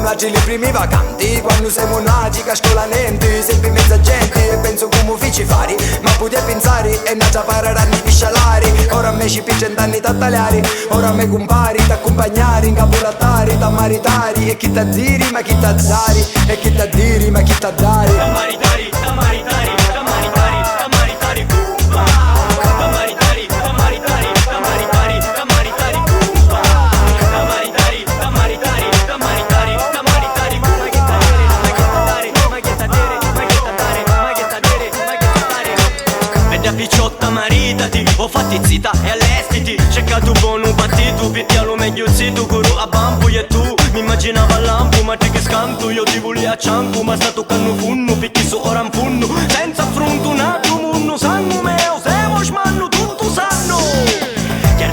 immagini i primi vacanti, quando siamo nati, che a scuola niente, sempre in mezzo a gente, e penso come uffici fari, ma potevi pensare, e nata pararanni piscialari, ora a me ci più cent'anni tagliari, ora a me compari, t'accompagnare, in capo l'attari, t'ammaritari, e chi t'azziri, ma chi t'azzari, e chi t'azziri, ma chi t'azzari. T'ammaritari, t'ammaritari, t'ammaritari, t'ammaritari, cumba. T'ammaritari, t'ammaritari, t'ammaritari, t'ammaritari, cumba. T'ammaritari, t'ammaritari, t'ammaritari, t'ammaritari, ma che tadere, ma che tadere, ma che tadere, ma che tadere, ma che tadere, ma che tadere. E da picciotta maritati, ho fatti zita e allestiti, cercato buono battito, picchialo meglio zitto, coro a bambu e tu. Mi immaginava a lampo, ma te che scanto, io ti volevo a cianco, ma sta toccando funno, picchi su ora un funno, senza affronto un attimo, munno, sanno meo, se vuoi smanno, tutto sanno. Che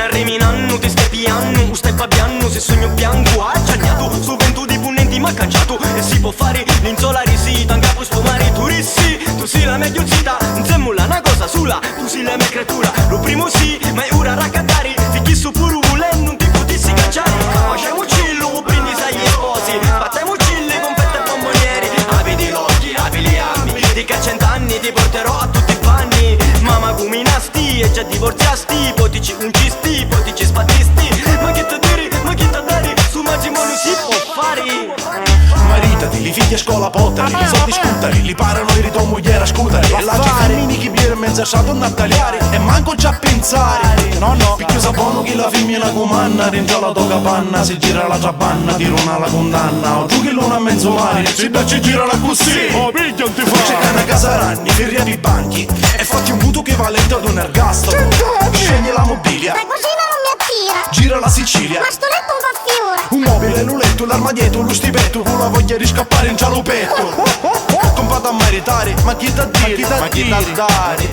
arriminano, ti stai piano, stai papiano, se sogno bianco, acciagnato, su vento di punenti ma cacciato, e si può fare l'insolari, sì, tanca puoi sfumare turisti, tu sei la meglio zita, insieme una cosa sola, tu sei la mia creatura, lo primo sì, ma è ora raccattare, ti chiesto pure volendo, non ti potessi cacciare, facciamo cillo, brindisi agli sposi, battiamo cille con fette e bombonieri, apri gli occhi, apri gli ambi, di che a 100 anni ti porterò a tutti i panni, mamma come nasti e già divorziasti, potici uncisti, potici spattisti, ma che te diri, ma che te dari, su matrimonio si può fare. Maritati, li figli a scuola poteri, li soldi scuttari, li parano i rito mogliera scutari, e la femmini chi biere mezza sato a tagliare, e manco già a pensare, no no, picchio sapono chi la femmina comanna, ringia la tua capanna, si gira la trapanna, tira una la condanna, o tu che l'una a mezzo mare, si da ci gira la così, oh piglia non ti fa. C'è cana casaranni, ferria di banchi, e fatti un mutuo equivalente ad un ergastolo, scegli la mobilia, la cucina non mi attira, gira la Sicilia, ma sto letto un po' fiora, un mobile, l'uletto, l'armadietto, lo stipetto, con la voglia di scappare in cialupetto. Comprato a maritare, ma chi t'ha dire, ma chi t'ha dare,